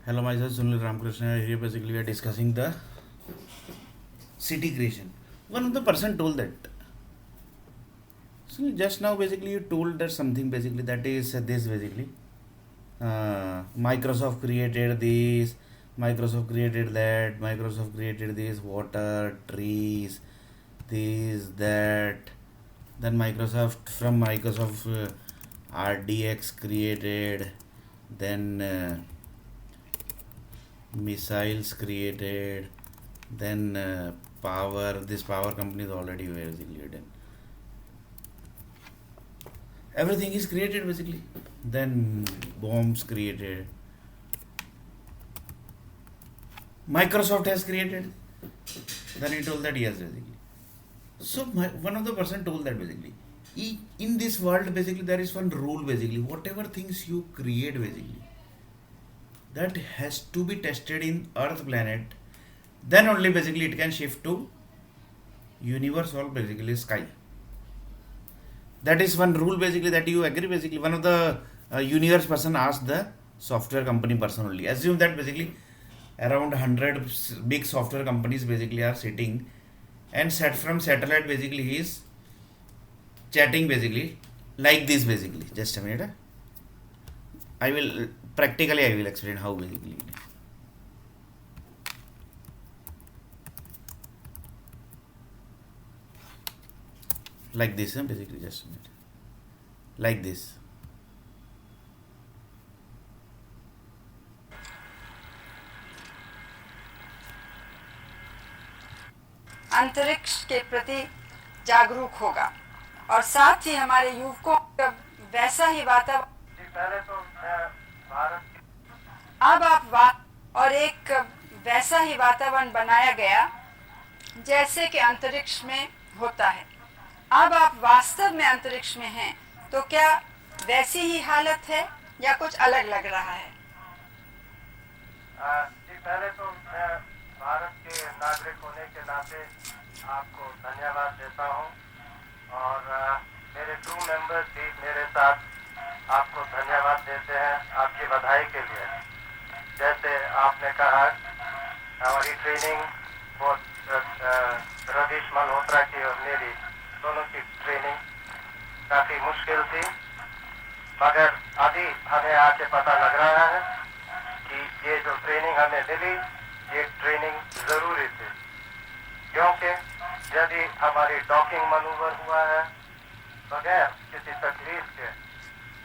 Hello, myself Sunil Ramakrishna. Here basically we are discussing the city creation. One of the person told that. So just now basically you told that something basically that is this basically. Microsoft created this, Microsoft created that, Microsoft created this, water, trees, this, that. Then Microsoft RDX created, then missiles created, then this power company is already basically done. Everything is created basically. Then bombs created. Microsoft has created. Then he told that yes basically. So one of the person told that basically. In this world basically there is one rule basically. Whatever things you create basically, that has to be tested in Earth planet. Then only basically it can shift to universe or basically sky. That is one rule basically that you agree basically. One of the universe person asked the software company person only. Assume that basically around 100 big software companies basically are sitting and set from satellite basically he is chatting basically like this basically. Just a minute. I will explain how basically. Like this, basically, just a minute. Like this. अंतरिक्ष के प्रति जागरूक होगा और साथ ही हमारे युवकों का वैसा ही वातावरण अब आप और एक वैसा ही वातावरण बनाया गया जैसे कि अंतरिक्ष में होता है। अब आप वास्तव में अंतरिक्ष में हैं तो क्या वैसी ही हालत है या कुछ अलग लग रहा है? पहले तो मैं भारत के नागरिक होने के नाते आपको धन्यवाद देता हूं और मेरे क्रू मेंबर्स भी मेरे साथ आपको धन्यवाद देते हैं आपकी बधाई के लिए। जैसे आपने कहा हमारी ट्रेनिंग बहुत रवीश मल्होत्रा की और मेरी दोनों की ट्रेनिंग काफ़ी मुश्किल थी, मगर अभी हमें आके पता लग रहा है कि ये जो ट्रेनिंग हमें मिली ये ट्रेनिंग ज़रूरी थी, क्योंकि जब भी हमारी डॉकिंग मनूवर हुआ है बगैर किसी तकलीफ के,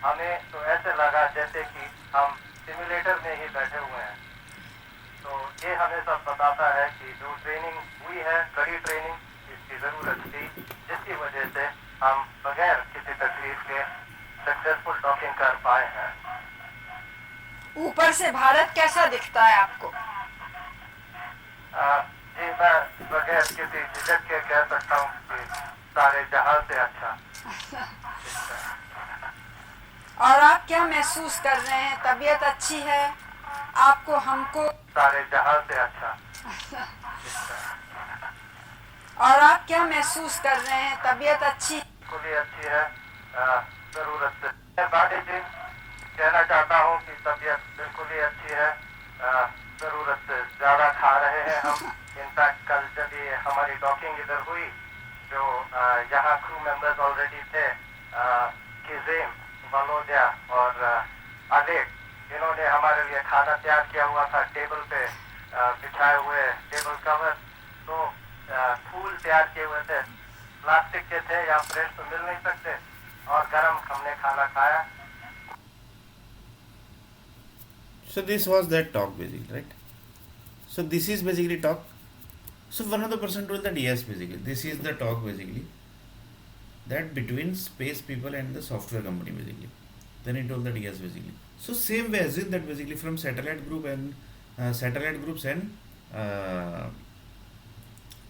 हमें तो ऐसे लगा जैसे कि हम सिमुलेटर में ही बैठे हुए हैं। तो ये हमें सब बताता है कि जो ट्रेनिंग हुई है, कड़ी ट्रेनिंग, इसकी ज़रूरत थी, जिसकी वजह से हम बगैर किसी तकलीफ के सक्सेसफुल डॉकिंग कर पाए हैं। ऊपर से भारत कैसा दिखता है आपको? जी मैं बगैर किसी झिझक के कह सकता हूँ कि सारे जहां से अच्छा। और आप क्या महसूस कर रहे हैं? तबीयत अच्छी है आपको? हमको सारे जहां से अच्छा। और आप क्या महसूस कर रहे हैं? तबीयत अच्छी बिल्कुल ही अच्छी है, जरूरत से। मैं बाटी जी कहना चाहता हूँ कि तबीयत बिल्कुल ही अच्छी है, जरूरत से ज़्यादा खा रहे हैं हम। इनफैक्ट कल जब ये हमारी डॉकिंग इधर हुई, जो यहाँ क्रू मेंबर्स ऑलरेडी थे, किजेम, वलोदिया और अलेक, इन्होंने हमारे लिए खाना तैयार किया हुआ था, टेबल पे बिछाए हुए टेबल कवर। तो फूल तैयार किए हुए थे, प्लास्टिक के थे, या फ्रेश तो मिल नहीं सकते, और गरम हमने खाना खाया। So this was that talk basically, right? So this is basically talk. So one of the person told that yes basically this is the talk basically, that between space people and the software company basically. Then he told that yes basically. So same way as in that basically from satellite groups and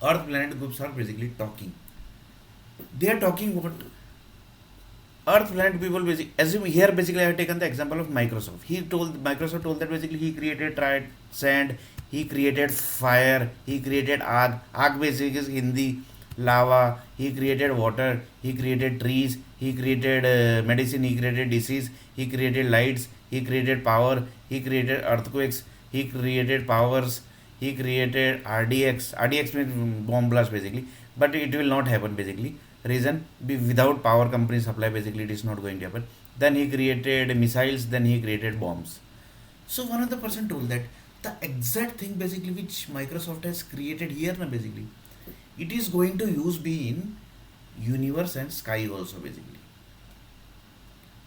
Earth planet groups are basically talking. They are talking what Earth planet people basically. Assume here basically I have taken the example of Microsoft. Microsoft told that basically he created sand, he created fire, he created आग. आग basically is Hindi, lava. He created water, he created trees, he created medicine, he created disease, he created lights, he created power, he created earthquakes, he created powers, he created RDX means bomb blast basically, but it will not happen basically. Reason, without power company supply basically it is not going to happen. Then he created missiles, then he created bombs. So one of the person told that the exact thing basically which Microsoft has created here na basically, it is going to use be in universe and sky also basically.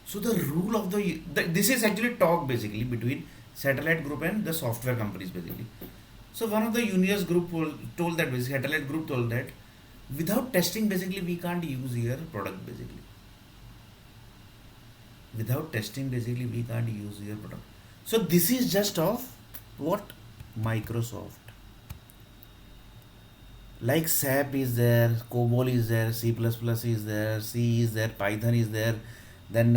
So the rule of this is actually talk basically between satellite group and the software companies basically. So one of the universe group told that basically, satellite group told that without testing basically we can't use your product basically. Without testing basically we can't use your product. So this is just of what Microsoft. Like SAP is there, COBOL is there, C++ is there, C is there, Python is there, then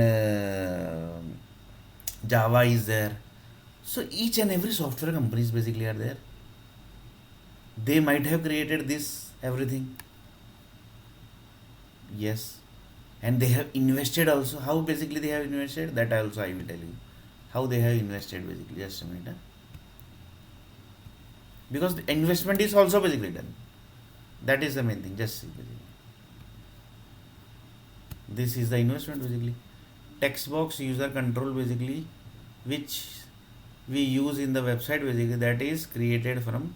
Java is there. So each and every software companies basically are there. They might have created this everything. Yes. And they have invested also. How basically they have invested? That also I will tell you. How they have invested basically. Just a minute. Because the investment is also basically done. That is the main thing. Just see basically. This is the investment basically. Text box user control basically, which we use in the website basically, that is created from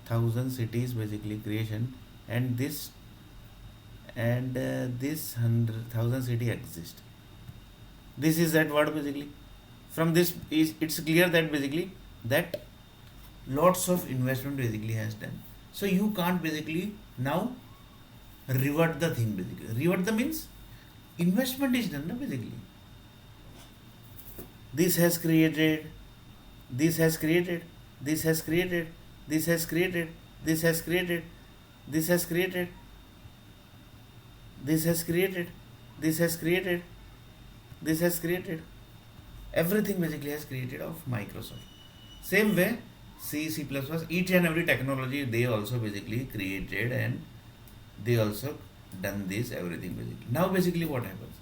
1000 cities basically creation, and this 100,000 city exist. This is that word basically. From this is it's clear that basically that lots of investment basically has done. So you can't basically now revert the thing basically. Revert the means investment is done basically. This has created, this has created, this has created, this has created, this has created, this has created, this has created, this has created, this has created. Everything basically has created of Microsoft. Same way C++, each and every technology they also basically created, and they also done this everything basically. Now basically what happens?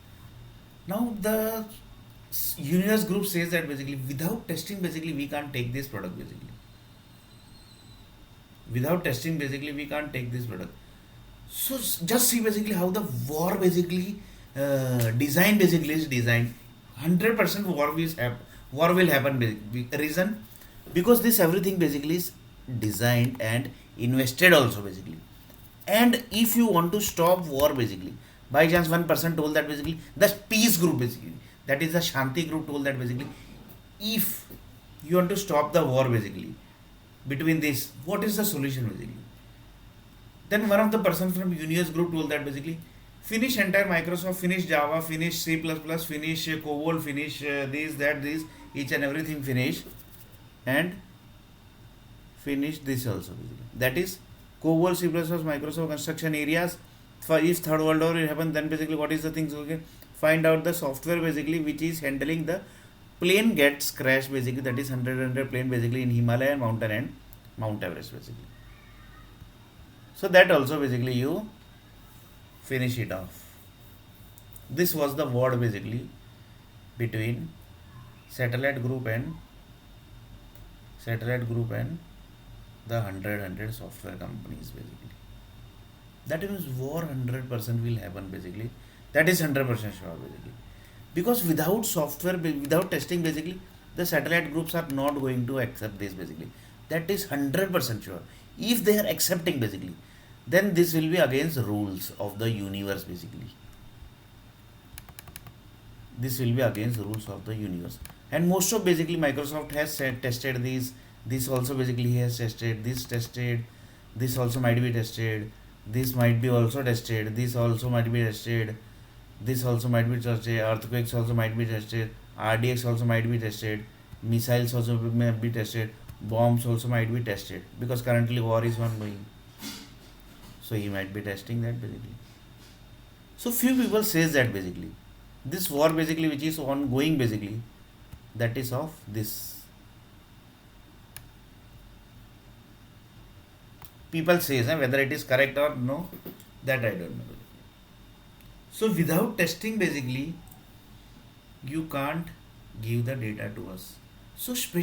Now the universe group says that basically without testing basically we can't take this product basically. Without testing basically we can't take this product. So just see basically how the war basically design basically is designed. 100% war will happen basically. Reason? Because this everything basically is designed and invested also basically. And if you want to stop war basically, by chance one person told that basically, the peace group basically, that is the Shanti group told that basically, if you want to stop the war basically between this, what is the solution basically? Then one of the person from universe group told that basically, finish entire Microsoft, finish Java, finish C++, finish COBOL, finish this, each and everything finish, and finish this also basically. That is COBOL, C++, Microsoft construction areas. For if third world war will happen, then basically what is the things? Okay, find out the software basically which is handling the plane gets crashed basically, that is 100 plane basically in Himalaya mountain and Mount Everest basically. So that also basically you finish it off. This was the war basically between satellite group and the 100 software companies basically. That means war 100% will happen basically. That is 100% sure basically. Because without software, without testing basically, the satellite groups are not going to accept this basically. That is 100% sure. If they are accepting basically, then this will be against rules of the universe basically. This will be against rules of the universe. And most of basically Microsoft has tested these. This also basically he has tested. This tested. This also might be tested. This might be also tested. This also might be tested. This also might be tested. Earthquakes also might be tested. RDX also might be tested. Missiles also might be tested. Bombs also might be tested. Because currently war is ongoing. So he might be testing that basically. So few people says that basically. This war basically which is ongoing basically, that is of this. People says whether it is correct or no, that I don't know. So without testing basically, you can't give the data to us. So